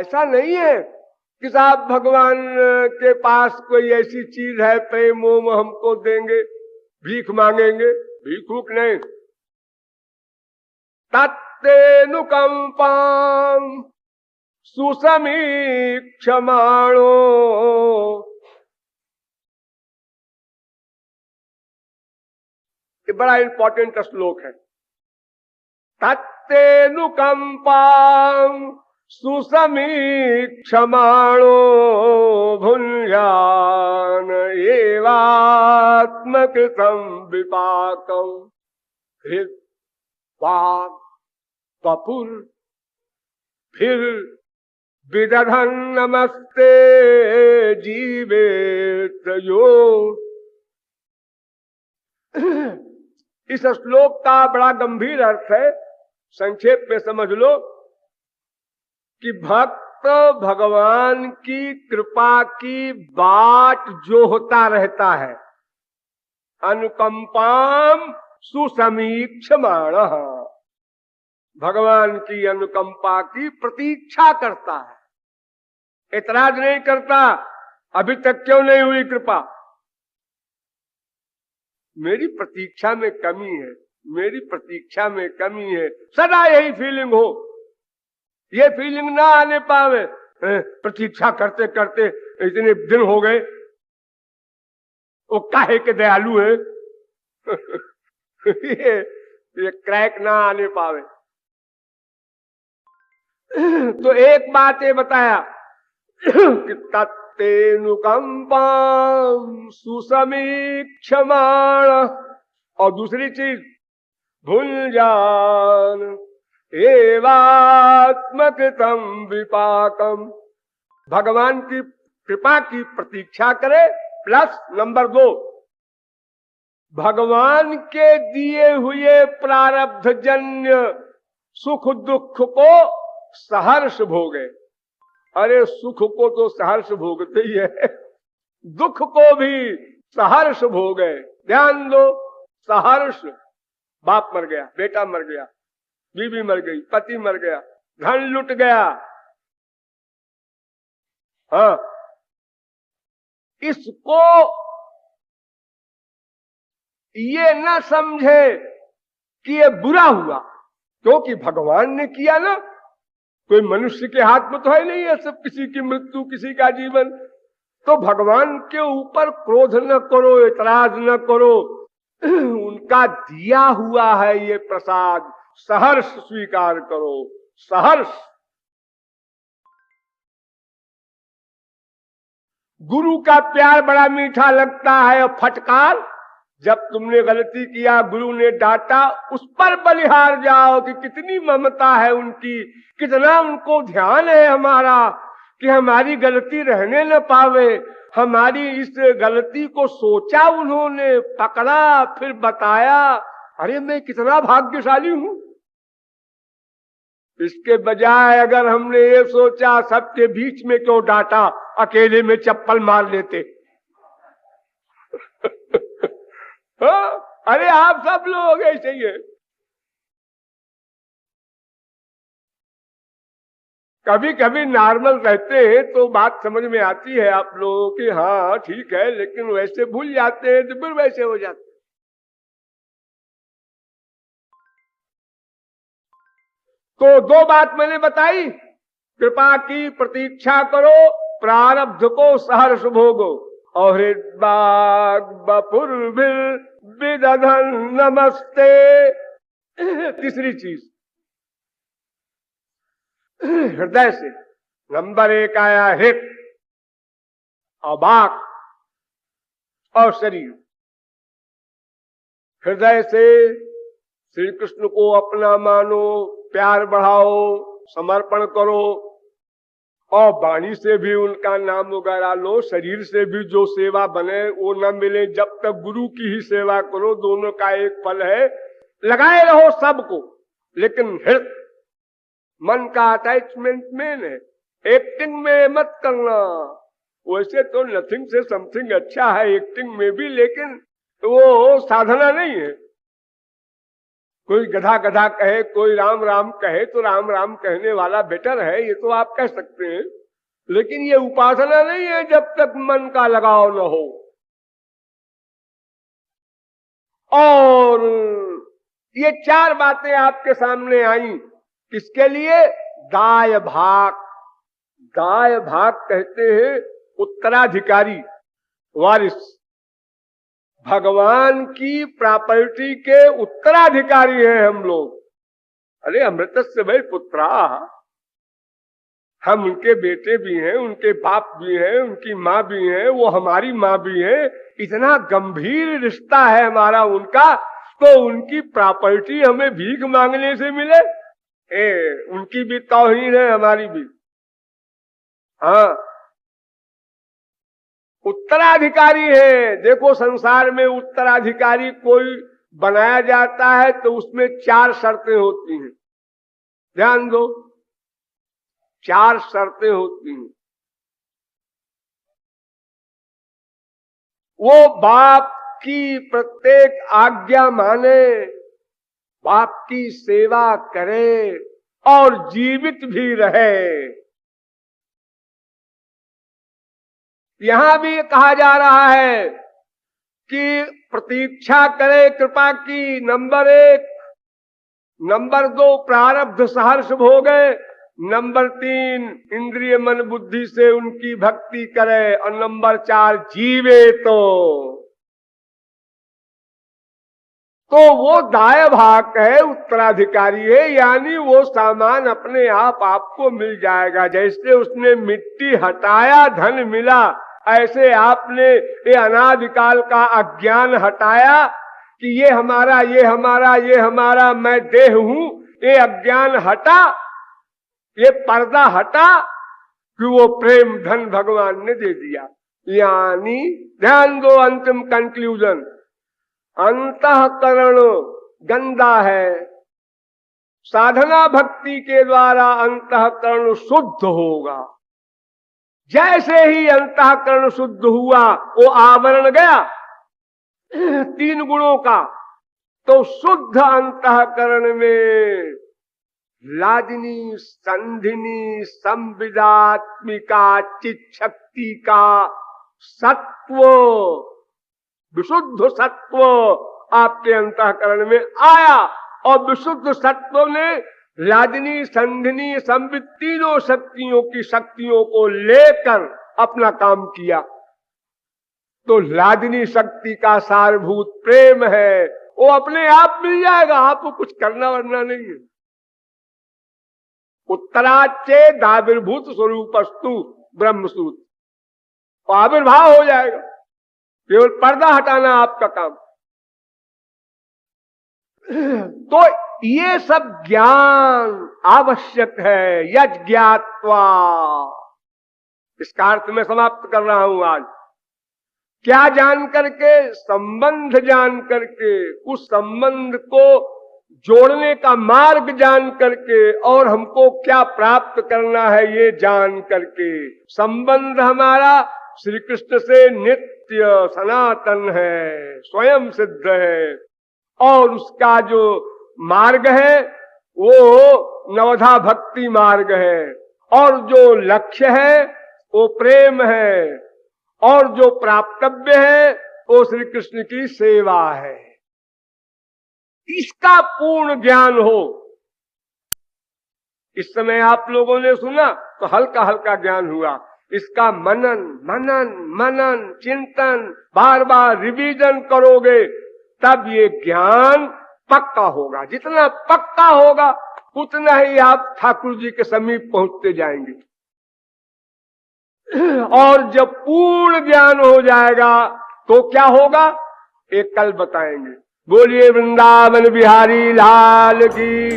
ऐसा नहीं है कि साहब भगवान के पास कोई ऐसी चीज है प्रेम मोह हमको देंगे, भीख मांगेंगे, भीख भूख नहीं। तत्तेनुकंपां सुसमीक्षमाणो, ये बड़ा इंपॉर्टेंट श्लोक है। तत्तेनुकंपां सुसमीक्षमाणो भुञ्जान एवात्मकृतं विपाकम् हृद वाक् कपूर फिर विदधन नमस्ते जीवेत यो। इस श्लोक का बड़ा गंभीर अर्थ है, संक्षेप में समझ लो कि भक्त भगवान की कृपा की बाट जोहता रहता है। अनुकंपाम सुसमीक्षमाणः, भगवान की अनुकंपा की प्रतीक्षा करता है, इतराज नहीं करता अभी तक क्यों नहीं हुई कृपा, मेरी प्रतीक्षा में कमी है, मेरी प्रतीक्षा में कमी है। सदा यही फीलिंग हो, ये फीलिंग ना आने पावे, प्रतीक्षा करते करते इतने दिन हो गए, वो काहे के दयालु है ये क्रैक ना आने पावे। तो एक बात ये बताया कि तत्तेनुकंपां सुसमीक्षमाण, और दूसरी चीज भुञ्जान एवात्मकृतं विपाकम, भगवान की कृपा की प्रतीक्षा करे। प्लस नंबर 2, भगवान के दिए हुए प्रारब्धजन्य सुख दुख को सहर्ष भोगे। अरे सुख को तो सहर्ष भोगते ही है, दुख को भी सहर्ष भोगे। ध्यान दो, सहर्ष, बाप मर गया, बेटा मर गया, बीवी मर गई, पति मर गया, धन लुट गया, हाँ, इसको ये न समझे कि ये बुरा हुआ, क्योंकि भगवान ने किया ना, कोई मनुष्य के हाथ में तो है नहीं है सब, किसी की मृत्यु किसी का जीवन। तो भगवान के ऊपर क्रोध न करो, इतराज न करो, उनका दिया हुआ है ये प्रसाद, सहर्ष स्वीकार करो, सहर्ष। गुरु का प्यार बड़ा मीठा लगता है, और फटकार जब तुमने गलती किया, गुरु ने डांटा, उस पर बलिहार जाओ कि कितनी ममता है उनकी, कितना उनको ध्यान है हमारा कि हमारी गलती रहने न पावे। हमारी इस गलती को सोचा उन्होंने, पकड़ा, फिर बताया। अरे मैं कितना भाग्यशाली हूं। इसके बजाय अगर हमने ये सोचा सबके बीच में क्यों डांटा, अकेले में चप्पल मार लेते अरे आप सब लोग ऐसे ही है। कभी कभी नॉर्मल रहते हैं तो बात समझ में आती है आप लोगों की, हाँ ठीक है, लेकिन वैसे भूल जाते हैं तो फिर वैसे हो जाते हैं। तो 2 बात मैंने बताई, कृपा की प्रतीक्षा करो, प्रारब्ध को सहर्ष भोगो, और विदधन नमस्ते। तीसरी चीज हृदय से, नंबर 1 आया हित और वाक और शरीर। हृदय से श्री कृष्ण को अपना मानो, प्यार बढ़ाओ, समर्पण करो, और वाणी से भी उनका नाम वगैरह लो। शरीर से भी जो सेवा बने वो न मिले जब तक गुरु की ही सेवा करो, दोनों का एक फल है। लगाए रहो सबको, लेकिन हृदय मन का अटैचमेंट मेन है, एक्टिंग में मत करना। वैसे तो नथिंग से समथिंग अच्छा है एक्टिंग में भी, लेकिन वो साधना नहीं है। कोई गधा गधा कहे, कोई राम राम कहे, तो राम राम कहने वाला बेटर है, ये तो आप कह सकते हैं। लेकिन ये उपासना नहीं है जब तक मन का लगाव न हो। और ये चार बातें आपके सामने आई, किसके लिए? दाय भाग। दाय भाग कहते हैं उत्तराधिकारी, वारिस। भगवान की प्रॉपर्टी के उत्तराधिकारी हैं हम लोग। अरे अमृतस्य वै पुत्रा, हम उनके बेटे भी हैं, उनके बाप भी हैं, उनकी माँ भी हैं, वो हमारी माँ भी है। इतना गंभीर रिश्ता है हमारा उनका, तो उनकी प्रॉपर्टी हमें भीख मांगने से मिले? उनकी भी तौहीन है, हमारी भी। हाँ, उत्तराधिकारी है। देखो संसार में उत्तराधिकारी कोई बनाया जाता है तो उसमें चार शर्तें होती हैं, ध्यान दो, चार शर्तें होती हैं। वो बाप की प्रत्येक आज्ञा माने, बाप की सेवा करे और जीवित भी रहे। यहां भी कहा जा रहा है कि प्रतीक्षा करे कृपा की, नंबर 1। नंबर 2 प्रारब्ध सहर्ष भोगे। नंबर 3 इंद्रिय मन बुद्धि से उनकी भक्ति करे। और नंबर 4 जीवे तो वो दाय भाग है, उत्तराधिकारी है, यानी वो सामान अपने आप आपको मिल जाएगा। जैसे उसने मिट्टी हटाया धन मिला, ऐसे आपने ये अनादिकाल का अज्ञान हटाया कि ये हमारा, ये हमारा, ये हमारा, मैं देह हूं, ये अज्ञान हटा, ये पर्दा हटा कि वो प्रेम धन भगवान ने दे दिया। यानी ध्यान दो, अंतिम कंक्लूजन, अंतःकरण गंदा है, साधना भक्ति के द्वारा अंतःकरण शुद्ध होगा। जैसे ही अंतःकरण शुद्ध हुआ, वो आवरण गया 3 गुणों का, तो शुद्ध अंतःकरण में लादिनी, संधिनी, संविदात्मिका चित्शक्ति का सत्व, विशुद्ध सत्व आपके अंतःकरण में आया। और विशुद्ध सत्व ने लादिनी, संधिनी, संविद तीनों शक्तियों को लेकर अपना काम किया। तो लादिनी शक्ति का सारभूत प्रेम है, वो अपने आप मिल जाएगा, आपको कुछ करना वरना नहीं है। उत्तराच्चे दाविर्भूत स्वरूपस्तु ब्रह्मसूत्र, आविर्भाव हो जाएगा, केवल पर्दा हटाना आपका काम। तो ये सब ज्ञान आवश्यक है, यज्ञात्वा। इसका अर्थ मैं समाप्त कर रहा हूं आज। क्या जान करके? संबंध जान करके, उस संबंध को जोड़ने का मार्ग जान करके, और हमको क्या प्राप्त करना है ये जान करके। संबंध हमारा श्री कृष्ण से नित्य सनातन है, स्वयं सिद्ध है, और उसका जो मार्ग है वो नवधा भक्ति मार्ग है, और जो लक्ष्य है वो प्रेम है, और जो प्राप्तव्य है वो श्री कृष्ण की सेवा है। इसका पूर्ण ज्ञान हो। इस समय आप लोगों ने सुना तो हल्का हल्का ज्ञान हुआ। इसका मनन मनन मनन चिंतन बार बार रिवीजन करोगे तब ये ज्ञान पक्का होगा। जितना पक्का होगा उतना ही आप ठाकुर जी के समीप पहुंचते जाएंगे। और जब पूर्ण ज्ञान हो जाएगा तो क्या होगा, एक कल बताएंगे। बोलिए वृंदावन बिहारी लाल की।